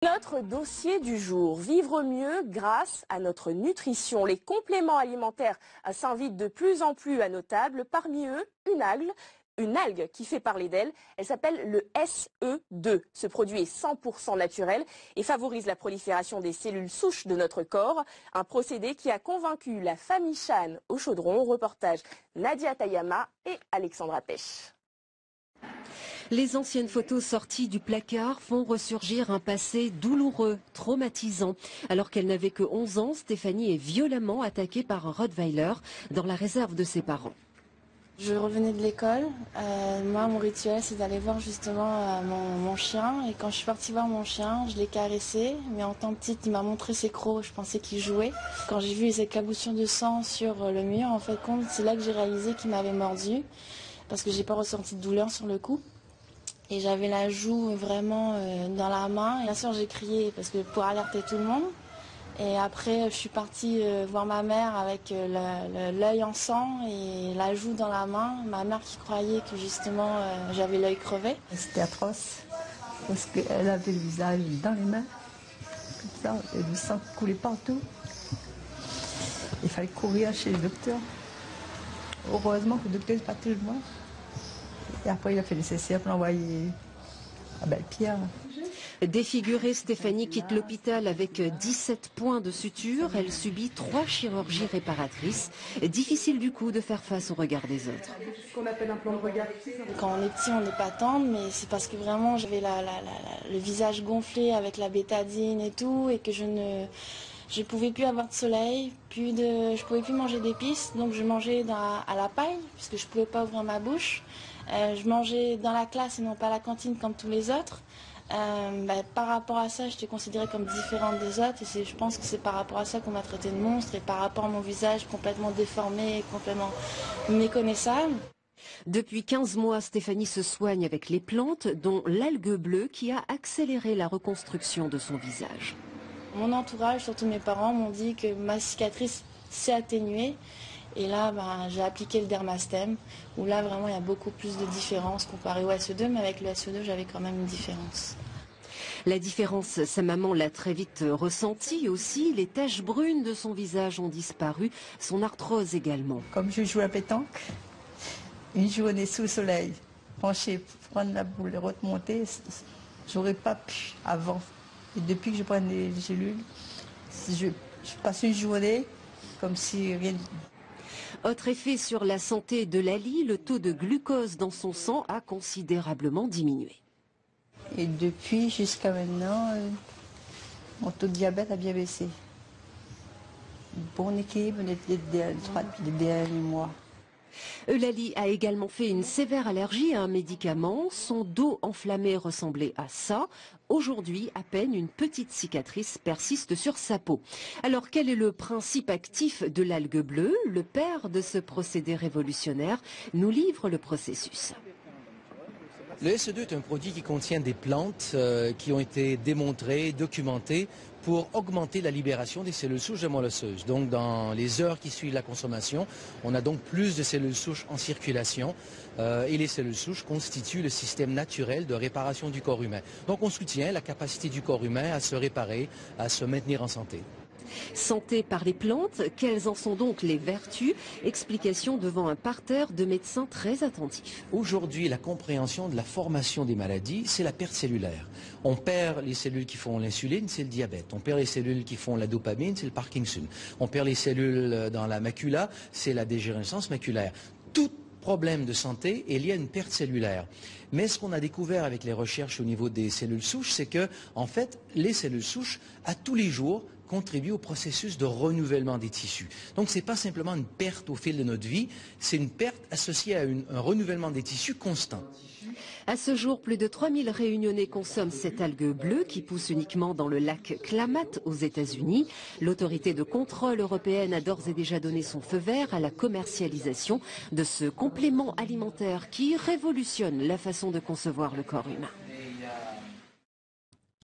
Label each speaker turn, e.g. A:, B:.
A: Notre dossier du jour, vivre mieux grâce à notre nutrition. Les compléments alimentaires s'invitent de plus en plus à nos tables. Parmi eux, une algue qui fait parler d'elle. Elle s'appelle le SE2. Ce produit est 100% naturel et favorise la prolifération des cellules souches de notre corps. Un procédé qui a convaincu la famille Chan au Chaudron. Reportage Nadia Tayama et Alexandra Pêche.
B: Les anciennes photos sorties du placard font ressurgir un passé douloureux, traumatisant. Alors qu'elle n'avait que 11 ans, Stéphanie est violemment attaquée par un Rottweiler dans la réserve de ses parents.
C: Je revenais de l'école. Moi, mon rituel, c'est d'aller voir justement mon chien. Et quand je suis partie voir mon chien, je l'ai caressé. Mais en tant que petite, il m'a montré ses crocs. Je pensais qu'il jouait. Quand j'ai vu les éclaboussures de sang sur le mur, en fait, c'est là que j'ai réalisé qu'il m'avait mordu. Parce que j'ai pas ressenti de douleur sur le coup. Et j'avais la joue vraiment dans la main. Et bien sûr, j'ai crié parce que pour alerter tout le monde. Et après, je suis partie voir ma mère avec l'œil en sang et la joue dans la main. Ma mère qui croyait que justement j'avais l'œil crevé.
D: C'était atroce parce qu'elle avait le visage dans les mains, comme ça, et du sang coulait partout. Il fallait courir chez le docteur. Heureusement que le docteur n'est pas tout le monde. Et après, il a fait le nécessaire pour l'envoyer à Belle-Pierre.
B: Défigurée, Stéphanie quitte l'hôpital avec 17 points de suture. Elle subit 3 chirurgies réparatrices. Difficile du coup de faire face au regard des autres.
E: Ce qu'on appelle un plan de regard.
C: Quand on est petit, on n'est pas tendre, mais c'est parce que vraiment j'avais le visage gonflé avec la bétadine et tout, et que je ne pouvais plus avoir de soleil, je pouvais plus manger d'épices, donc je mangeais à la paille, puisque je ne pouvais pas ouvrir ma bouche. Je mangeais dans la classe et non pas à la cantine comme tous les autres. Par rapport à ça, j'étais considérée comme différente des autres et je pense que c'est par rapport à ça qu'on m'a traité de monstre et par rapport à mon visage complètement déformé et complètement méconnaissable.
B: Depuis 15 mois, Stéphanie se soigne avec les plantes, dont l'algue bleue qui a accéléré la reconstruction de son visage.
C: Mon entourage, surtout mes parents, m'ont dit que ma cicatrice s'est atténuée. Et là, j'ai appliqué le Dermastème, où là, vraiment, il y a beaucoup plus de différence comparé au SE2, mais avec le SE2, j'avais quand même une différence.
B: La différence, sa maman l'a très vite ressentie aussi. Les taches brunes de son visage ont disparu, son arthrose également.
D: Comme je joue à pétanque, une journée sous le soleil, pencher, prendre la boule et remonter, j'aurais pas pu avant. Et depuis que je prends les gélules, je passe une journée comme si rien...
B: Autre effet sur la santé de Lali, le taux de glucose dans son sang a considérablement diminué.
D: Et depuis jusqu'à maintenant, mon taux de diabète a bien baissé. Bon équilibre depuis les derniers mois.
B: Eulalie a également fait une sévère allergie à un médicament. Son dos enflammé ressemblait à ça. Aujourd'hui, à peine une petite cicatrice persiste sur sa peau. Alors, quel est le principe actif de l'algue bleue? Le père de ce procédé révolutionnaire nous livre le processus.
F: Le SE2 est un produit qui contient des plantes qui ont été démontrées, documentées pour augmenter la libération des cellules souches de moelle osseuse. Donc dans les heures qui suivent la consommation, on a donc plus de cellules souches en circulation et les cellules souches constituent le système naturel de réparation du corps humain. Donc on soutient la capacité du corps humain à se réparer, à se maintenir en santé.
B: Santé par les plantes, quelles en sont donc les vertus? Explication devant un parterre de médecins très attentifs.
F: Aujourd'hui, la compréhension de la formation des maladies, c'est la perte cellulaire. On perd les cellules qui font l'insuline, c'est le diabète. On perd les cellules qui font la dopamine, c'est le Parkinson. On perd les cellules dans la macula, c'est la dégénérescence maculaire. Tout problème de santé est lié à une perte cellulaire. Mais ce qu'on a découvert avec les recherches au niveau des cellules souches, c'est que, en fait, les cellules souches, à tous les jours, contribuent au processus de renouvellement des tissus. Donc ce n'est pas simplement une perte au fil de notre vie, c'est une perte associée à un renouvellement des tissus constant.
B: À ce jour, plus de 3000 Réunionnais consomment cette algue bleue qui pousse uniquement dans le lac Klamath aux États-Unis. L'autorité de contrôle européenne a d'ores et déjà donné son feu vert à la commercialisation de ce complément alimentaire qui révolutionne la façon de concevoir le corps humain.